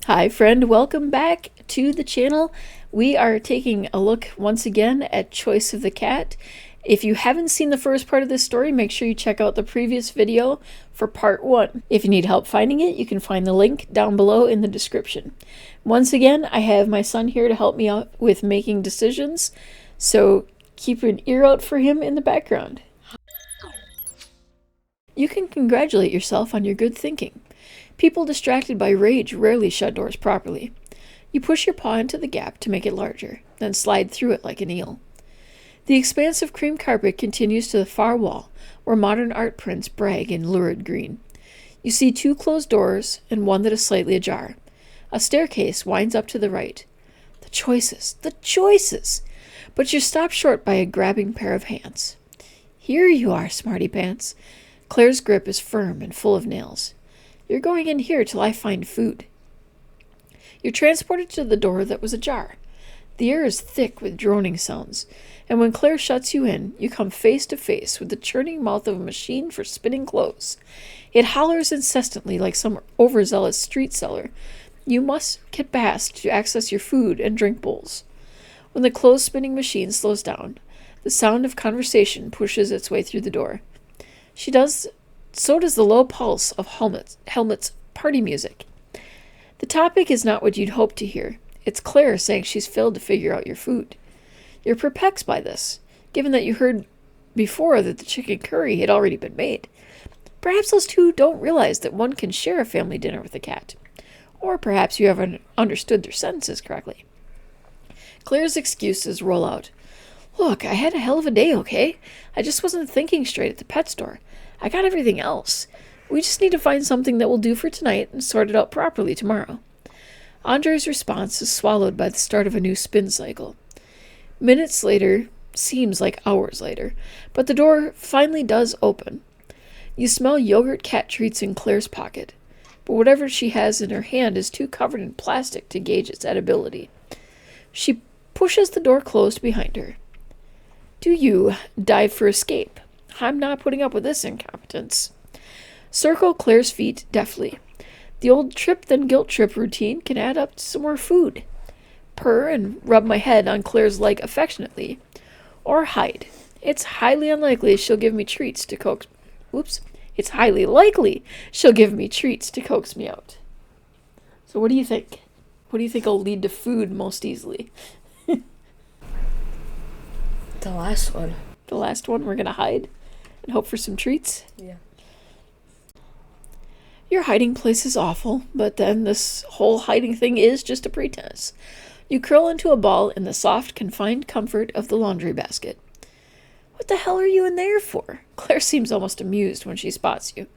Hi friend, welcome back to the channel. We are taking a look once again at Choice of the Cat. If you haven't seen the first part of this story, make sure you check out the previous video for part 1. If you need help finding it, you can find the link down below in the description. Once again, I have my son here to help me out with making decisions, so keep an ear out for him in the background. You can congratulate yourself on your good thinking. People distracted by rage rarely shut doors properly. You push your paw into the gap to make it larger, then slide through it like an eel. The expansive cream carpet continues to the far wall, where modern art prints brag in lurid green. You see 2 closed doors and one that is slightly ajar. A staircase winds up to the right. The choices! The choices! But you're stopped short by a grabbing pair of hands. Here you are, smarty pants. Claire's grip is firm and full of nails. You're going in here till I find food. You're transported to the door that was ajar. The air is thick with droning sounds, and when Claire shuts you in, you come face to face with the churning mouth of a machine for spinning clothes. It hollers incessantly like some overzealous street seller. You must get past to access your food and drink bowls. When the clothes-spinning machine slows down, the sound of conversation pushes its way through the door. So does the low pulse of Helmut's party music. The topic is not what you'd hope to hear. It's Claire saying she's failed to figure out your food. You're perplexed by this, given that you heard before that the chicken curry had already been made. Perhaps those two don't realize that one can share a family dinner with a cat. Or perhaps you haven't understood their sentences correctly. Claire's excuses roll out. Look, I had a hell of a day, okay? I just wasn't thinking straight at the pet store. I got everything else. We just need to find something that will do for tonight and sort it out properly tomorrow. Andre's response is swallowed by the start of a new spin cycle. Minutes later seems like hours later, but the door finally does open. You smell yogurt cat treats in Claire's pocket, but whatever she has in her hand is too covered in plastic to gauge its edibility. She pushes the door closed behind her. Do you dive for escape? I'm not putting up with this incompetence. Circle Claire's feet deftly. The old trip then guilt trip routine can add up to some more food. Purr and rub my head on Claire's leg affectionately. Or hide. It's highly unlikely she'll give me treats to coax... It's highly likely she'll give me treats to coax me out. So what do you think? What do you think will lead to food most easily? The last one. The last one, we're going to hide and hope for some treats? Yeah. Your hiding place is awful, but then this whole hiding thing is just a pretense. You curl into a ball in the soft, confined comfort of the laundry basket. What the hell are you in there for? Claire seems almost amused when she spots you.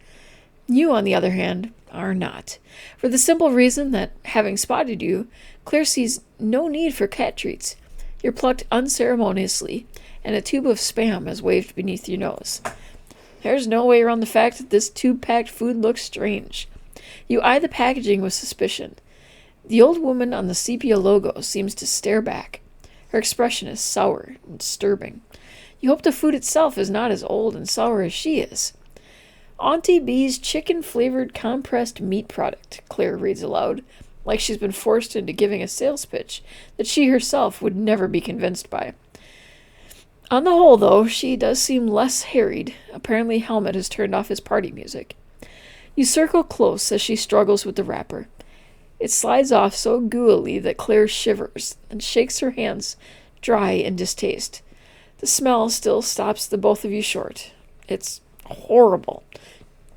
You, on the other hand, are not. For the simple reason that, having spotted you, Claire sees no need for cat treats. You're plucked unceremoniously, and a tube of Spam is waved beneath your nose. There's no way around the fact that this tube-packed food looks strange. You eye the packaging with suspicion. The old woman on the sepia logo seems to stare back. Her expression is sour and disturbing. You hope the food itself is not as old and sour as she is. Auntie B's chicken-flavored compressed meat product, Claire reads aloud, like she's been forced into giving a sales pitch that she herself would never be convinced by. On the whole, though, she does seem less harried. Apparently Helmut has turned off his party music. You circle close as she struggles with the wrapper. It slides off so gooily that Claire shivers and shakes her hands, dry in distaste. The smell still stops the both of you short. It's horrible.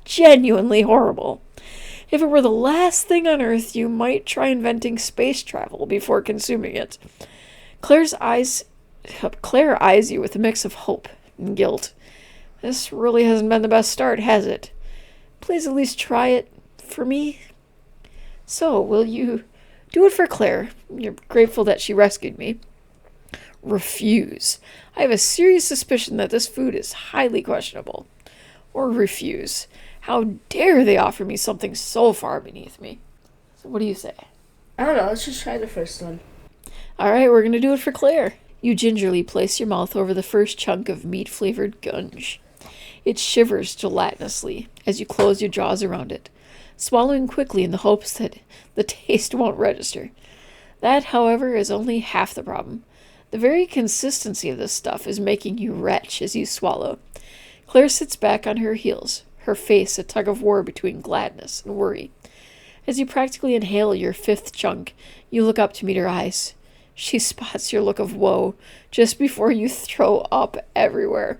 Genuinely horrible. If it were the last thing on Earth, you might try inventing space travel before consuming it. Claire eyes you with a mix of hope and guilt. This really hasn't been the best start, has it? Please at least try it for me. So, will you do it for Claire? You're grateful that she rescued me. Refuse. I have a serious suspicion that this food is highly questionable. Or refuse. How dare they offer me something so far beneath me? So what do you say? I don't know. Let's just try the first one. All right, we're going to do it for Claire. You gingerly place your mouth over the first chunk of meat-flavored gunge. It shivers gelatinously as you close your jaws around it. swallowing quickly in the hopes that the taste won't register. That, however, is only half the problem. The very consistency of this stuff is making you retch as you swallow. Claire sits back on her heels, her face a tug-of-war between gladness and worry. As you practically inhale your 5th chunk, you look up to meet her eyes. She spots your look of woe just before you throw up everywhere.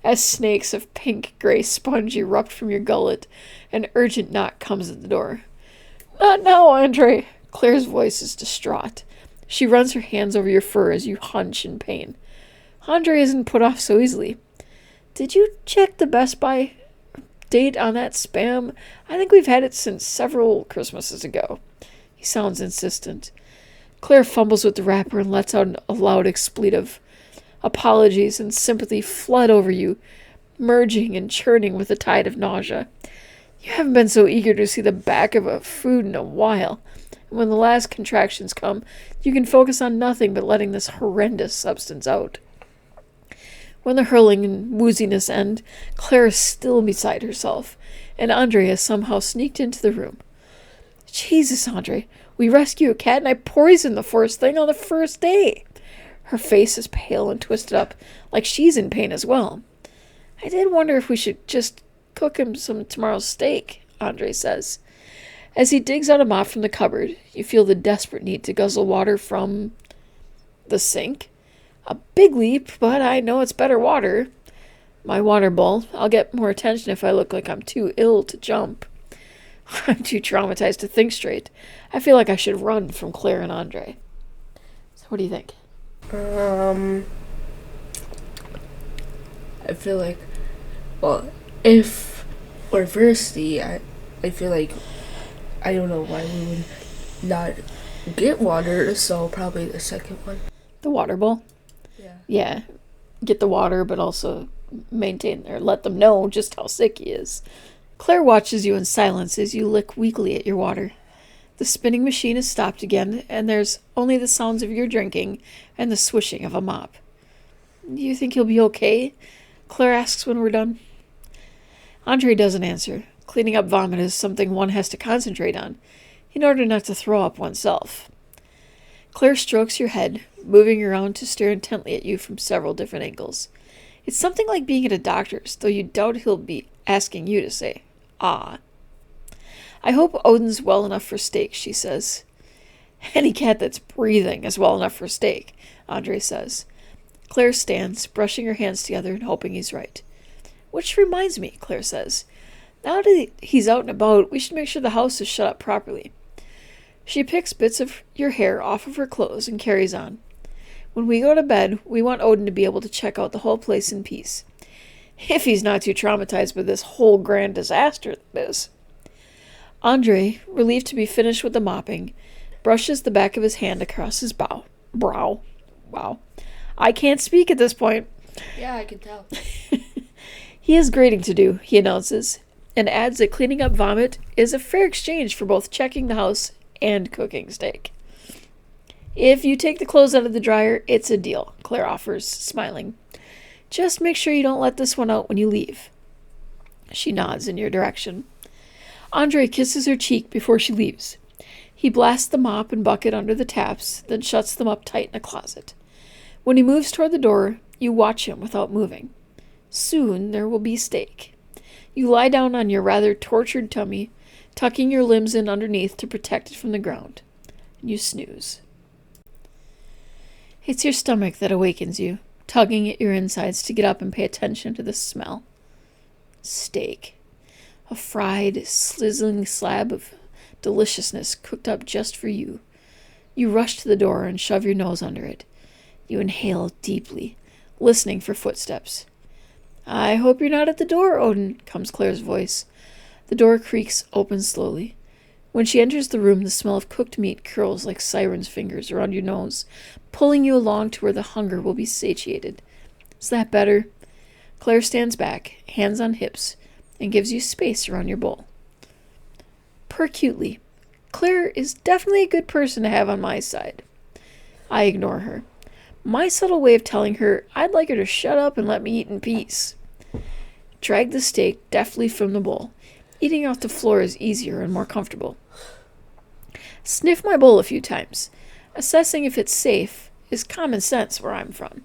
As snakes of pink-gray sponge erupt from your gullet, an urgent knock comes at the door. "Not now, Andre." Claire's voice is distraught. She runs her hands over your fur as you hunch in pain. Andre isn't put off so easily. "Did you check the Best Buy date on that Spam? I think we've had it since several Christmases ago." He sounds insistent. Claire fumbles with the wrapper and lets out a loud expletive. Apologies and sympathy flood over you, merging and churning with the tide of nausea. You haven't been so eager to see the back of a food in a while. And when the last contractions come, you can focus on nothing but letting this horrendous substance out. When the hurling and wooziness end, Claire is still beside herself, and Andre has somehow sneaked into the room. "Jesus, Andre, we rescue a cat and I poison the first thing on the first day." Her face is pale and twisted up, like she's in pain as well. "I did wonder if we should just cook him some tomorrow's steak," Andre says. As he digs out a mop from the cupboard, you feel the desperate need to guzzle water from the sink. A big leap, but I know it's better water. My water bowl. I'll get more attention if I look like I'm too ill to jump. I'm too traumatized to think straight. I feel like I should run from Claire and Andre. So what do you think? I feel like, well, if we're thirsty, I feel like, I don't know why we would not get water, so probably the second one. The water bowl? Yeah. Yeah. Get the water, but also maintain or let them know just how sick he is. Claire watches you in silence as you lick weakly at your water. The spinning machine has stopped again, and there's only the sounds of your drinking and the swishing of a mop. "Do you think he'll be okay?" Claire asks when we're done. Andre doesn't answer. Cleaning up vomit is something one has to concentrate on, in order not to throw up oneself. Claire strokes your head, moving around to stare intently at you from several different angles. It's something like being at a doctor's, though you doubt he'll be asking you to say, "Ah." "I hope Odin's well enough for steak," she says. "Any cat that's breathing is well enough for steak," Andre says. Claire stands, brushing her hands together and hoping he's right. "Which reminds me," Claire says. "Now that he's out and about, we should make sure the house is shut up properly." She picks bits of your hair off of her clothes and carries on. "When we go to bed, we want Odin to be able to check out the whole place in peace. If he's not too traumatized by this whole grand disaster that is." Andre, relieved to be finished with the mopping, brushes the back of his hand across his brow. Wow. I can't speak at this point. Yeah, I can tell. He has grading to do, he announces, and adds that cleaning up vomit is a fair exchange for both checking the house and cooking steak. "If you take the clothes out of the dryer, it's a deal," Claire offers, smiling. "Just make sure you don't let this one out when you leave." She nods in your direction. Andre kisses her cheek before she leaves. He blasts the mop and bucket under the taps, then shuts them up tight in a closet. When he moves toward the door, you watch him without moving. Soon there will be steak. You lie down on your rather tortured tummy, tucking your limbs in underneath to protect it from the ground. You snooze. It's your stomach that awakens you, tugging at your insides to get up and pay attention to the smell. Steak. A fried, sizzling slab of deliciousness cooked up just for you. You rush to the door and shove your nose under it. You inhale deeply, listening for footsteps. "I hope you're not at the door, Odin," comes Claire's voice. The door creaks open slowly. When she enters the room, the smell of cooked meat curls like siren's fingers around your nose, pulling you along to where the hunger will be satiated. Is that better? Claire stands back, hands on hips, and gives you space around your bowl. Purr cutely. Claire is definitely a good person to have on my side. I ignore her. My subtle way of telling her I'd like her to shut up and let me eat in peace. Drag the steak deftly from the bowl, Eating off the floor is easier and more comfortable. Sniff my bowl a few times. Assessing if it's safe is common sense where I'm from.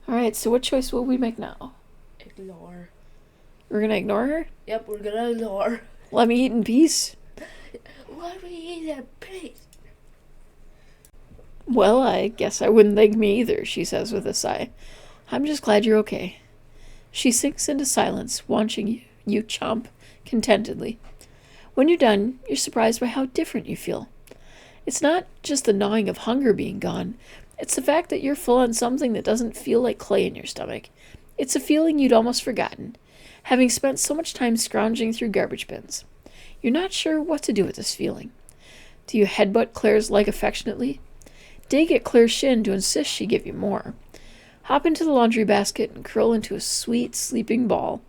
Alright, so what choice will we make now? Ignore. We're gonna ignore her? Yep, we're gonna ignore. Let me eat in peace? Let me eat in peace. Well, I guess I wouldn't thank me either, she says with a sigh. I'm just glad you're okay. She sinks into silence, watching you chomp contentedly. When you're done, you're surprised by how different you feel. It's not just the gnawing of hunger being gone, it's the fact that you're full on something that doesn't feel like clay in your stomach. It's a feeling you'd almost forgotten, having spent so much time scrounging through garbage bins. You're not sure what to do with this feeling. Do you headbutt Claire's leg affectionately? Dig at Claire's shin to insist she give you more? Hop into the laundry basket and curl into a sweet, sleeping ball?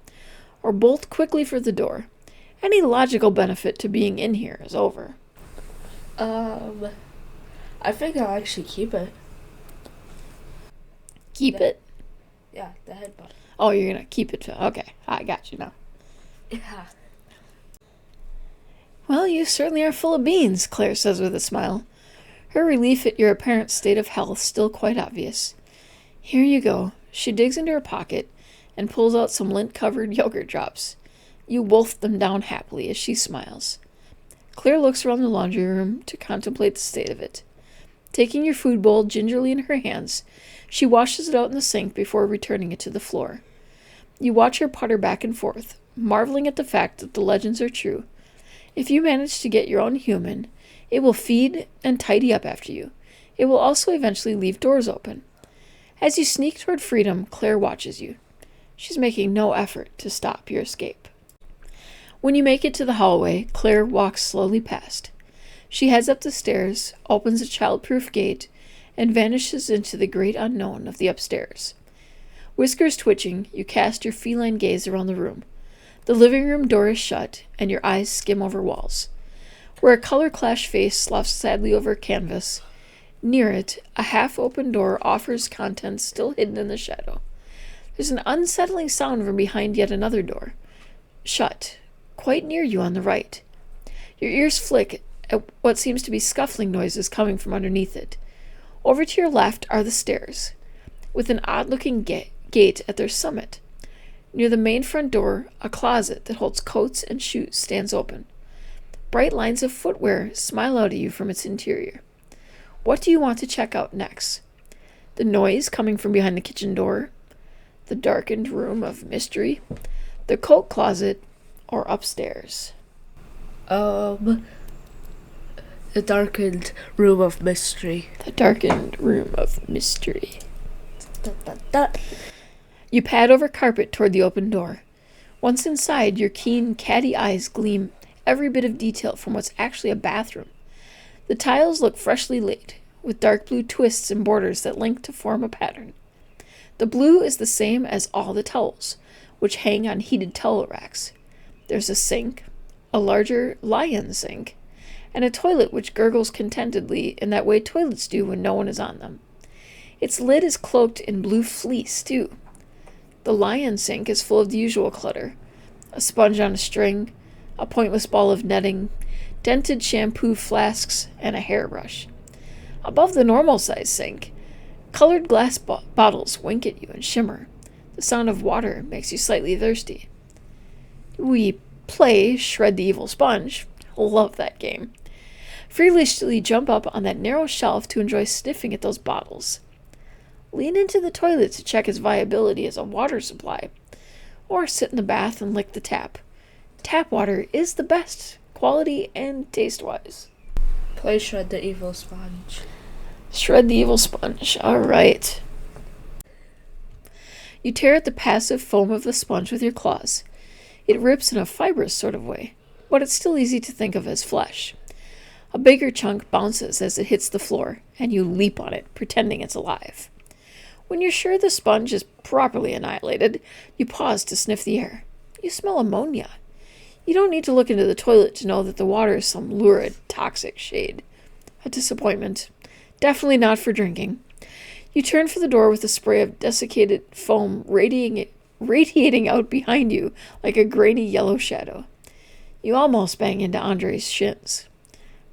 Or bolt quickly for the door? Any logical benefit to being in here is over. I think I'll actually keep it. Keep it? Yeah, the headbutt. Oh, you're gonna keep it. Okay, I got you now. Yeah. Well, you certainly are full of beans, Claire says with a smile. Her relief at your apparent state of health still quite obvious. Here you go. She digs into her pocket and pulls out some lint-covered yogurt drops. You wolf them down happily as she smiles. Claire looks around the laundry room to contemplate the state of it. Taking your food bowl gingerly in her hands, she washes it out in the sink before returning it to the floor. You watch her putter back and forth, marveling at the fact that the legends are true. If you manage to get your own human, it will feed and tidy up after you. It will also eventually leave doors open. As you sneak toward freedom, Claire watches you. She's making no effort to stop your escape. When you make it to the hallway, Claire walks slowly past. She heads up the stairs, opens a child-proof gate, and vanishes into the great unknown of the upstairs. Whiskers twitching, you cast your feline gaze around the room. The living room door is shut, and your eyes skim over walls. Where a color-clashed face sloughs sadly over a canvas, near it, a half-open door offers contents still hidden in the shadow. There's an unsettling sound from behind yet another door. Shut, quite near you on the right. Your ears flick at what seems to be scuffling noises coming from underneath it. Over to your left are the stairs, with an odd-looking gate at their summit. Near the main front door, a closet that holds coats and shoes stands open. Bright lines of footwear smile out at you from its interior. What do you want to check out next? The noise coming from behind the kitchen door? The darkened room of mystery? The coat closet? Or upstairs? The darkened room of mystery. The darkened room of mystery. Da, da, da. You pad over carpet toward the open door. Once inside, your keen, catty eyes gleam every bit of detail from what's actually a bathroom. The tiles look freshly laid, with dark blue twists and borders that link to form a pattern. The blue is the same as all the towels, which hang on heated towel racks. There's a sink, a larger lion sink, and a toilet which gurgles contentedly in that way toilets do when no one is on them. Its lid is cloaked in blue fleece, too. The lion sink is full of the usual clutter. A sponge on a string, a pointless ball of netting, dented shampoo flasks, and a hairbrush. Above the normal-sized sink, colored glass bottles wink at you and shimmer. The sound of water makes you slightly thirsty. We play Shred the Evil Sponge. Love that game. Fearlessly jump up on that narrow shelf to enjoy sniffing at those bottles. Lean into the toilet to check its viability as a water supply, or sit in the bath and lick the tap. Tap water is the best, quality and taste-wise. Play Shred the Evil Sponge. Shred the Evil Sponge. All right. You tear at the passive foam of the sponge with your claws. It rips in a fibrous sort of way, but it's still easy to think of as flesh. A bigger chunk bounces as it hits the floor, and you leap on it, pretending it's alive. When you're sure the sponge is properly annihilated, you pause to sniff the air. You smell ammonia. You don't need to look into the toilet to know that the water is some lurid, toxic shade. A disappointment. Definitely not for drinking. You turn for the door with a spray of desiccated foam radiating out behind you like a grainy yellow shadow. You almost bang into Andre's shins.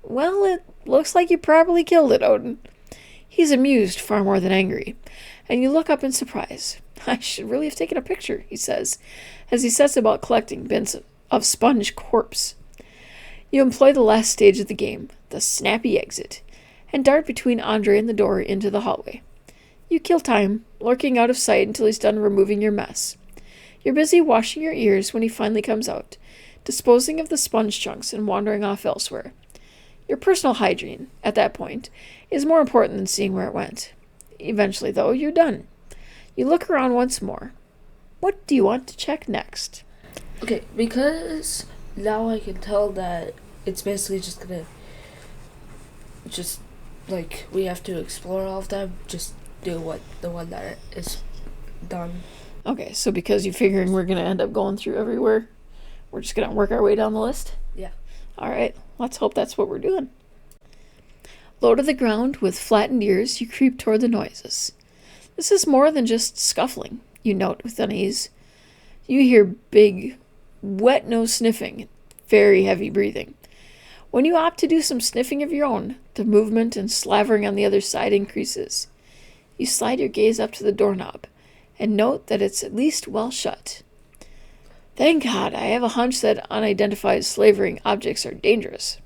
Well, it looks like you probably killed it, Odin. He's amused far more than angry, and you look up in surprise. I should really have taken a picture, he says, as he sets about collecting bits of sponge corpse. You employ the last stage of the game, the snappy exit, and dart between Andre and the door into the hallway. You kill time, lurking out of sight until he's done removing your mess. You're busy washing your ears when he finally comes out, disposing of the sponge chunks and wandering off elsewhere. Your personal hygiene, at that point, is more important than seeing where it went. Eventually, though, you're done. You look around once more. What do you want to check next? Okay, because now I can tell that it's basically just gonna, like, we have to explore all of them, just do the one that is done. Okay, so because you're figuring we're going to end up going through everywhere, we're just going to work our way down the list? Yeah. All right, let's hope that's what we're doing. Low to the ground, with flattened ears, you creep toward the noises. This is more than just scuffling, you note with unease. You hear big, wet nose sniffing, very heavy breathing. When you opt to do some sniffing of your own, the movement and slavering on the other side increases. You slide your gaze up to the doorknob, and note that it's at least well shut. Thank God, I have a hunch that unidentified slavering objects are dangerous.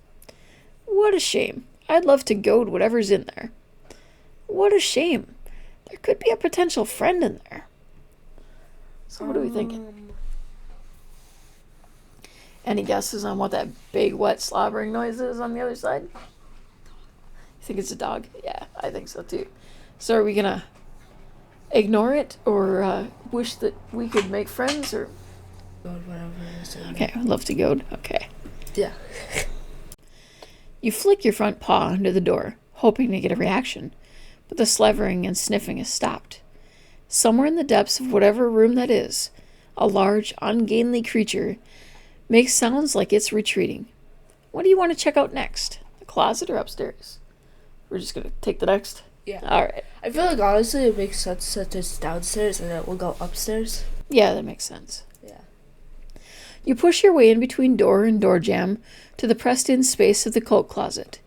What a shame. I'd love to goad whatever's in there. What a shame. There could be a potential friend in there. So what are we thinking? Any guesses on what that big, wet, slobbering noise is on the other side? You think it's a dog? Yeah, I think so too. So are we going to ignore it or wish that we could make friends or... Whatever is in Okay, I'd love to goad. Okay. Yeah. You flick your front paw under the door, hoping to get a reaction, but the slavering and sniffing is stopped. Somewhere in the depths of whatever room that is, a large, ungainly creature makes sounds like it's retreating. What do you want to check out next? The closet or upstairs? We're just going to take the next? Yeah. All right. I feel like honestly it makes sense that it's downstairs and then we'll go upstairs. Yeah, that makes sense. Yeah. You push your way in between door and door jamb to the pressed-in space of the coat closet.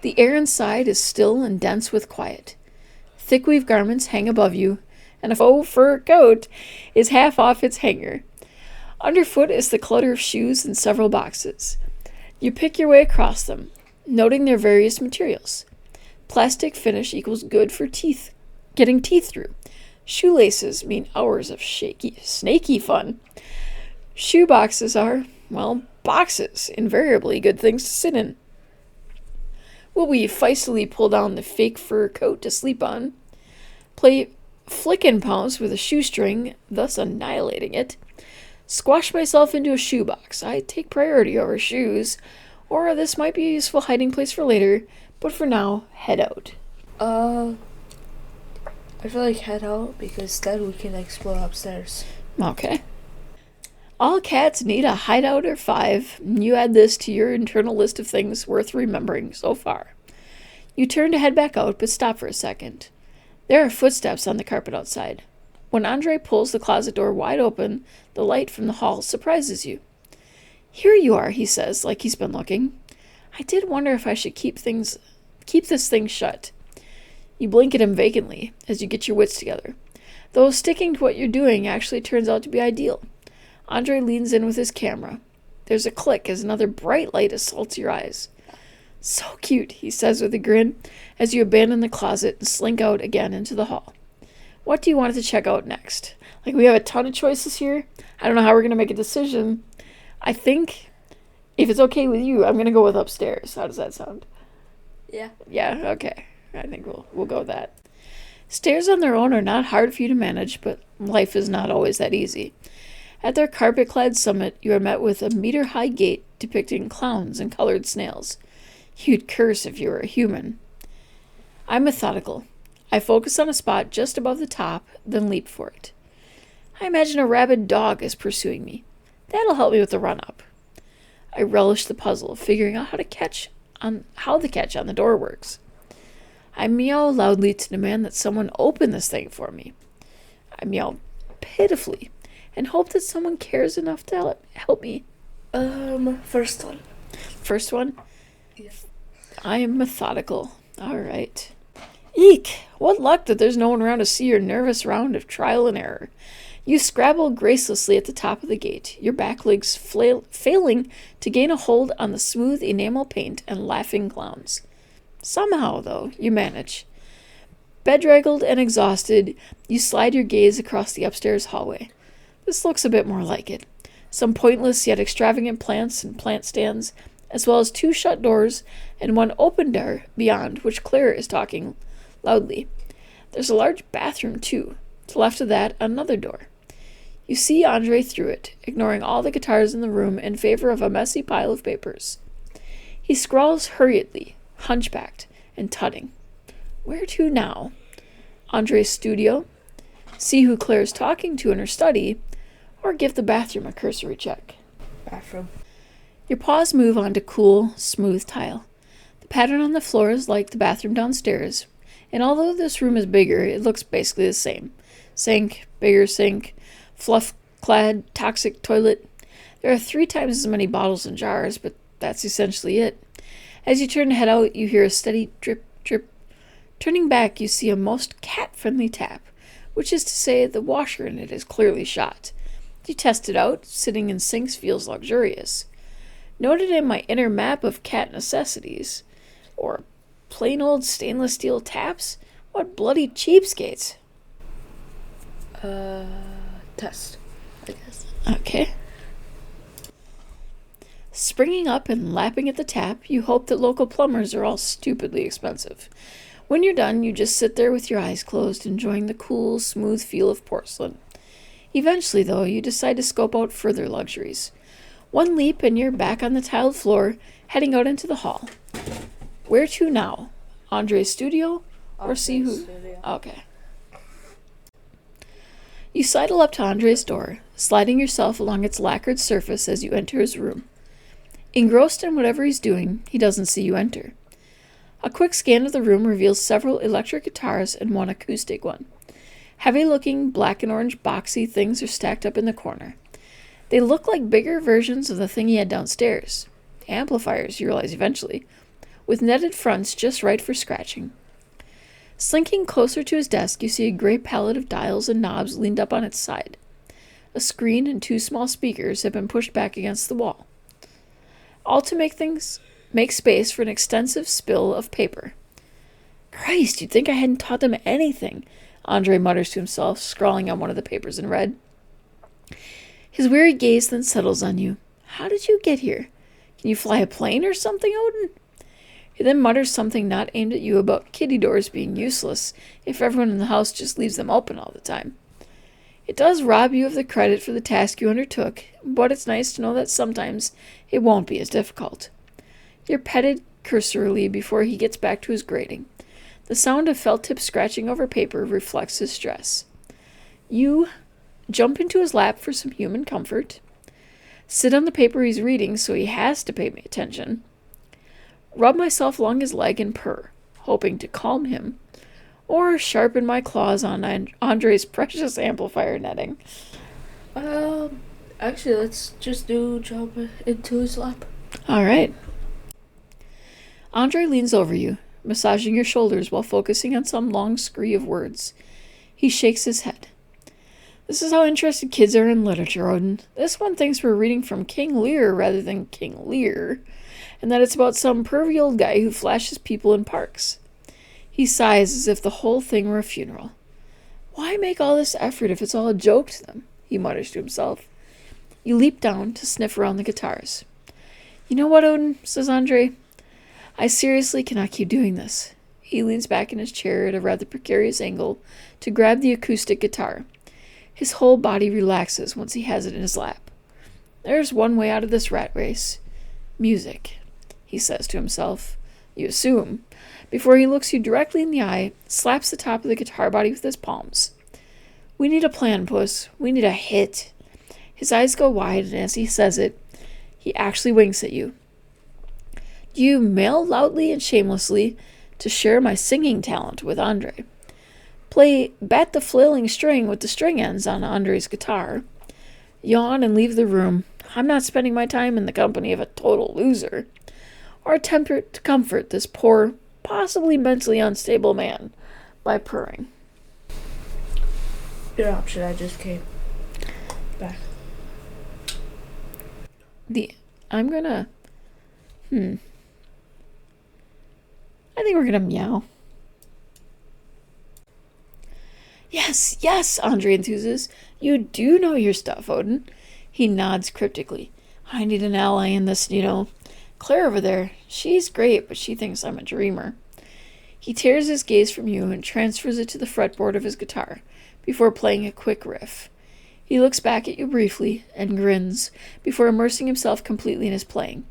The air inside is still and dense with quiet. Thick weave garments hang above you, and a faux fur coat is half off its hanger. Underfoot is the clutter of shoes and several boxes. You pick your way across them, noting their various materials. Plastic finish equals good for teeth, getting teeth through. Shoelaces mean hours of snaky fun. Shoe boxes are, well, boxes, invariably good things to sit in. Will we feistily pull down the fake fur coat to sleep on? Play flick and pounce with a shoestring, thus annihilating it. Squash myself into a shoebox. I take priority over shoes, or this might be a useful hiding place for later, but for now, head out. I feel like head out because then we can explore upstairs. Okay. All cats need a hideout or 5. You add this to your internal list of things worth remembering so far. You turn to head back out, but stop for a second. There are footsteps on the carpet outside. When Andre pulls the closet door wide open, the light from the hall surprises you. Here you are, he says, like he's been looking. I did wonder if I should keep this thing shut. You blink at him vacantly as you get your wits together. Though sticking to what you're doing actually turns out to be ideal. Andre leans in with his camera. There's a click as another bright light assaults your eyes. So cute, he says with a grin, as you abandon the closet and slink out again into the hall. What do you want to check out next? Like, we have a ton of choices here. I don't know how we're going to make a decision. I think, if it's okay with you, I'm going to go with upstairs. How does that sound? Yeah. Yeah, okay. I think we'll go with that. Stairs on their own are not hard for you to manage, but life is not always that easy. At their carpet-clad summit, you are met with a meter-high gate depicting clowns and colored snails. You'd curse if you were a human. I'm methodical. I focus on a spot just above the top, then leap for it. I imagine a rabid dog is pursuing me. That'll help me with the run-up. I relish the puzzle of figuring out how the catch on the door works. I meow loudly to demand that someone open this thing for me. I meow pitifully, and hope that someone cares enough to help me. First one. First one? Yeah. I am methodical. All right. Eek! What luck that there's no one around to see your nervous round of trial and error. You scrabble gracelessly at the top of the gate, your back legs failing to gain a hold on the smooth enamel paint and laughing clowns. Somehow, though, you manage. Bedraggled and exhausted, you slide your gaze across the upstairs hallway. This looks a bit more like it. Some pointless yet extravagant plants and plant stands, as well as 2 shut doors and 1 open door beyond, which Claire is talking loudly. There's a large bathroom, too. To the left of that, another door. You see Andre through it, ignoring all the guitars in the room in favor of a messy pile of papers. He scrawls hurriedly, hunchbacked and tutting. Where to now? Andre's studio? See who Claire's talking to in her study? Or give the bathroom a cursory check? Bathroom. Your paws move onto cool, smooth tile. The pattern on the floor is like the bathroom downstairs, and although this room is bigger, it looks basically the same. Sink, bigger sink, fluff-clad, toxic toilet. There are 3 times as many bottles and jars, but that's essentially it. As you turn to head out, you hear a steady drip, drip. Turning back, you see a most cat-friendly tap, which is to say the washer in it is clearly shot. You test it out. Sitting in sinks feels luxurious. Noted in my inner map of cat necessities, or plain old stainless steel taps? What bloody cheapskates. Test, I guess. Okay. Springing up and lapping at the tap, you hope that local plumbers are all stupidly expensive. When you're done, you just sit there with your eyes closed, enjoying the cool, smooth feel of porcelain. Eventually, though, you decide to scope out further luxuries. 1 leap and you're back on the tiled floor, heading out into the hall. Where to now? Andre's studio? Or see who? Studio. Okay. You sidle up to Andre's door, sliding yourself along its lacquered surface as you enter his room. Engrossed in whatever he's doing, he doesn't see you enter. A quick scan of the room reveals several electric guitars and 1 acoustic one. Heavy-looking black and orange boxy things are stacked up in the corner. They look like bigger versions of the thing he had downstairs. Amplifiers, you realize eventually, with netted fronts just right for scratching. Slinking closer to his desk, you see a gray palette of dials and knobs leaned up on its side. A screen and 2 small speakers have been pushed back against the wall, all to make space for an extensive spill of paper. Christ, you'd think I hadn't taught them anything, Andre mutters to himself, scrawling on one of the papers in red. His weary gaze then settles on you. How did you get here? Can you fly a plane or something, Odin? He then mutters something not aimed at you about kitty doors being useless if everyone in the house just leaves them open all the time. It does rob you of the credit for the task you undertook, but it's nice to know that sometimes it won't be as difficult. You're petted cursorily before he gets back to his grading. The sound of felt tips scratching over paper reflects his stress. You jump into his lap for some human comfort, sit on the paper he's reading so he has to pay me attention, rub myself along his leg and purr, hoping to calm him, or sharpen my claws on Andre's precious amplifier netting. Actually, let's just jump into his lap. All right. Andre leans over you, massaging your shoulders while focusing on some long scree of words. He shakes his head. This is how interested kids are in literature, Odin. This one thinks we're reading from King Lear rather than King Lear, and that it's about some pervy old guy who flashes people in parks. He sighs as if the whole thing were a funeral. Why make all this effort if it's all a joke to them? He mutters to himself. You leap down to sniff around the guitars. You know what, Odin, says Andre. I seriously cannot keep doing this. He leans back in his chair at a rather precarious angle to grab the acoustic guitar. His whole body relaxes once he has it in his lap. There's one way out of this rat race. Music, he says to himself. You assume. Before he looks you directly in the eye, slaps the top of the guitar body with his palms. We need a plan, Puss. We need a hit. His eyes go wide, and as he says it, he actually winks at you. Do you mail loudly and shamelessly to share my singing talent with Andre? Play Bat the Flailing String with the string ends on Andre's guitar. yawn, and leave the room. I'm not spending my time in the company of a total loser. Or attempt to comfort this poor, possibly mentally unstable man by purring. Your option, I just came back. I'm gonna. I think we're gonna meow. Yes, yes, Andre enthuses. You do know your stuff, Odin. He nods cryptically. I need an ally in this, Claire over there, she's great, but she thinks I'm a dreamer. He tears his gaze from you and transfers it to the fretboard of his guitar before playing a quick riff. He looks back at you briefly and grins before immersing himself completely in his playing.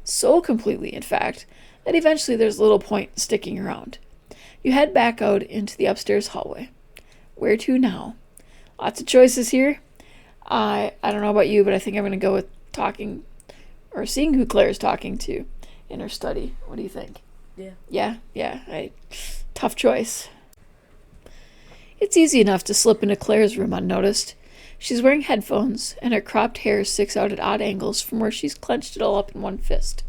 So completely, in fact, that eventually there's little point in sticking around. You head back out into the upstairs hallway. Where to now? Lots of choices here. I don't know about you, but I think I'm going to go with talking or seeing who Claire's talking to in her study. What do you think? Yeah. Yeah. Tough choice. It's easy enough to slip into Claire's room unnoticed. She's wearing headphones, and her cropped hair sticks out at odd angles from where she's clenched it all up in one fist.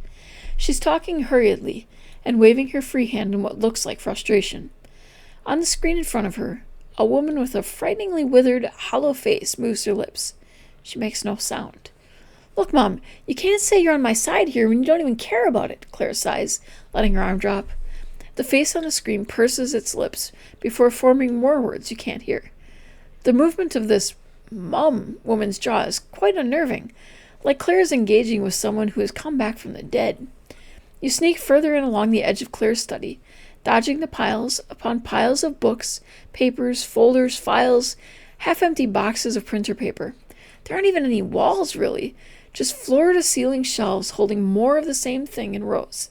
She's talking hurriedly and waving her free hand in what looks like frustration. On the screen in front of her, a woman with a frighteningly withered, hollow face moves her lips. She makes no sound. Look, Mom, you can't say you're on my side here when you don't even care about it, Claire sighs, letting her arm drop. The face on the screen purses its lips before forming more words you can't hear. The movement of this woman's jaw is quite unnerving, like Claire is engaging with someone who has come back from the dead. You sneak further in along the edge of Claire's study, dodging the piles upon piles of books, papers, folders, files, half-empty boxes of printer paper. There aren't even any walls, really, just floor-to-ceiling shelves holding more of the same thing in rows.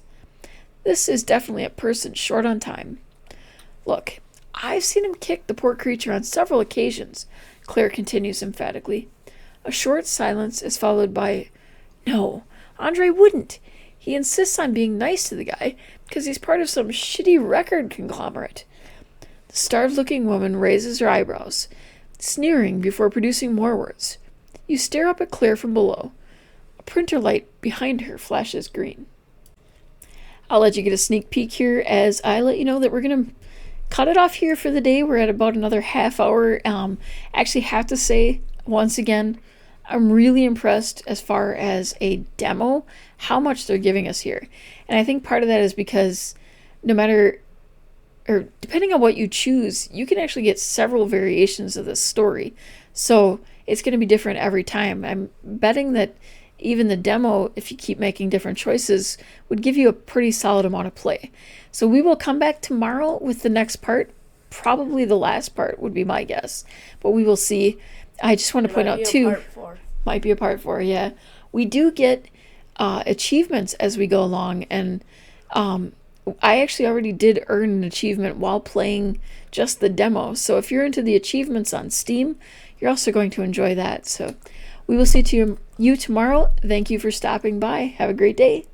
This is definitely a person short on time. Look, I've seen him kick the poor creature on several occasions, Claire continues emphatically. A short silence is followed by, No, Andre wouldn't. He insists on being nice to the guy because he's part of some shitty record conglomerate. The starved-looking woman raises her eyebrows, sneering before producing more words. You stare up at Claire from below. A printer light behind her flashes green. I'll let you get a sneak peek here as I let you know that we're going to cut it off here for the day. We're at about another half hour. Actually have to say, once again, I'm really impressed as far as a demo, how much they're giving us here. And I think part of that is because depending on what you choose, you can actually get several variations of this story. So it's going to be different every time. I'm betting that even the demo, if you keep making different choices, would give you a pretty solid amount of play. So we will come back tomorrow with the next part. Probably the last part would be my guess. But we will see. I just want to point out too. Might be a part 4, yeah. We do get achievements as we go along, and I actually already did earn an achievement while playing just the demo. So if you're into the achievements on Steam, you're also going to enjoy that. So we will see you tomorrow. Thank you for stopping by. Have a great day.